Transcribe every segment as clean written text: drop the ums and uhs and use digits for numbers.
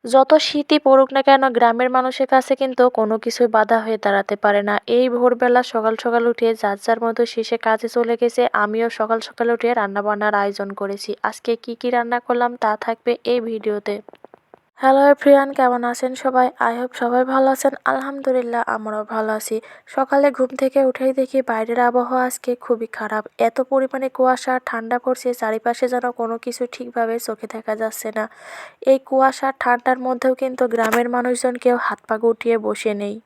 যত শীতই পড়ুক না কেন গ্রামের মানুষের কাছে কিন্তু কোনো কিছুই বাধা হয়ে দাঁড়াতে পারে না। এই ভোরবেলা সকাল সকাল উঠে যার যার মতো শেষে কাজে চলে গেছে। আমিও সকাল সকাল উঠে রান্নাবান্নার আয়োজন করেছি। আজকে কি কি রান্না করলাম তা থাকবে এই ভিডিওতে। হ্যালো এভরিওয়ান, কেমন আছেন সবাই? আই হোপ সবাই ভালো আছেন। আলহামদুলিল্লাহ আমরাও ভালো আছি। সকালে ঘুম থেকে উঠেই দেখি বাইরের আবহাওয়া আজকে খুবই খারাপ। এত পরিমাণে কুয়াশা, ঠান্ডা পড়ছে, চারিপাশে যেন কোনো কিছু ঠিকভাবে চোখে দেখা যাচ্ছে না। এই কুয়াশা ঠান্ডার মধ্যেও কিন্তু গ্রামের মানুষজন কেউ হাত পা গুটিয়ে বসে নেই।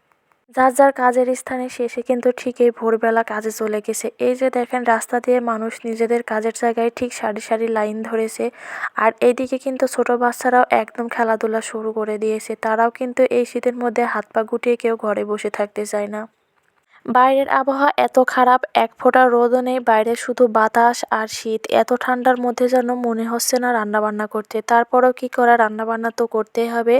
যার যার কাজের স্থানে শেষে কিন্তু ঠিক এই ভোরবেলা কাজে চলে গেছে। এই যে দেখেন রাস্তা দিয়ে মানুষ নিজেদের কাজের জায়গায় ঠিক সারি সারি লাইন ধরেছে। আর এইদিকে কিন্তু ছোট বাচ্চারাও একদম খেলাধুলা শুরু করে দিয়েছে। তারাও কিন্তু এই শীতের মধ্যে হাত পা গুটিয়ে কেউ ঘরে বসে থাকতে চায় না। বাইরের আবহাওয়া এত খারাপ, এক ফোঁটা রোদও নেই, বাইরে শুধু বাতাস আর শীত। এত ঠান্ডার মধ্যে যেন মনে হচ্ছে না রান্নাবান্না করতে। তারপরেও কি করা, রান্নাবান্না তো করতেই হবে।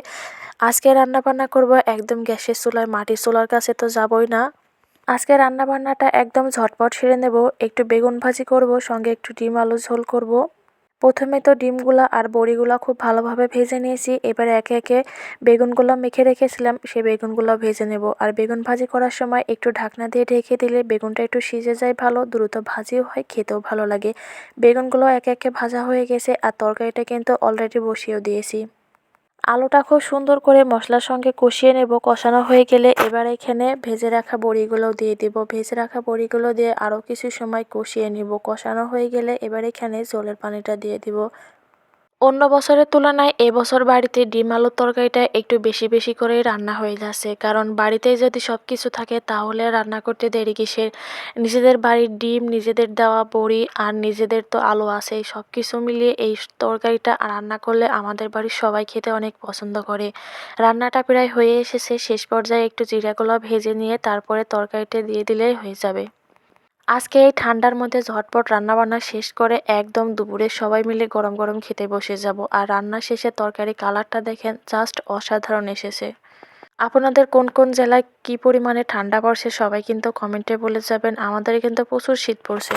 আজকে রান্নাবান্না করব একদম গ্যাসের চুলায়, মাটির চুলার কাছে তো যাবই না। আজকে রান্নাবান্নাটা একদম ঝটপট সেরে নেব। একটু বেগুন ভাজি করব, সঙ্গে একটু ডিম আলু ঝোল করব। প্রথমে তো ডিমগুলা আর বড়িগুলা খুব ভালোভাবে ভেজে নিয়েছি। এবার একে একে বেগুনগুলো মেখে রেখেছিলাম সেই বেগুনগুলো ভেজে নেব। আর বেগুন ভাজি করার সময় একটু ঢাকনা দিয়ে ঢেকে দিলে বেগুনটা একটু সিজে যায় ভালো, দ্রুত ভাজিও হয়, খেতেও ভালো লাগে। বেগুনগুলো একে একে ভাজা হয়ে গেছে আর তরকারিটা কিন্তু অলরেডি বসিয়েও দিয়েছি। আলুটা খুব সুন্দর করে মশলার সঙ্গে কষিয়ে নেব। কষানো হয়ে গেলে এবার এখানে ভেজে রাখা বড়িগুলো দিয়ে দিব। ভেজে রাখা বড়িগুলো দিয়ে আরও কিছু সময় কষিয়ে নিব। কষানো হয়ে গেলে এবার এখানে ঝোলের পানিটা দিয়ে দিব। অন্য বছরের তুলনায় এবছর বাড়িতে ডিম আলুর তরকারিটা একটু বেশি বেশি করেই রান্না হয়ে যাচ্ছে, কারণ বাড়িতেই যদি সব কিছু থাকে তাহলে রান্না করতে দেরি কিসের। নিজেদের বাড়ির ডিম, নিজেদের দেওয়া বড়ি আর নিজেদের তো আলু আছেই, সব কিছু মিলিয়ে এই তরকারিটা রান্না করলে আমাদের বাড়ির সবাই খেতে অনেক পছন্দ করে। রান্নাটা প্রায় হয়ে এসেছে, শেষ পর্যায়ে একটু জিরাগুলো ভেজে নিয়ে তারপরে তরকারিটা দিয়ে দিলেই হয়ে যাবে। আজকে এই ঠান্ডার মধ্যে ঝটপট রান্নাবান্না শেষ করে একদম দুপুরে সবাই মিলে গরম গরম খেতে বসে যাব। আর রান্না শেষে তরকারি কালারটা দেখেন, জাস্ট অসাধারণ এসেছে। আপনাদের কোন কোন জেলায় কি পরিমাণে ঠান্ডা পড়ছে সবাই কিন্তু কমেন্টে বলে যাবেন। আমাদের কিন্তু প্রচুর শীত পড়ছে।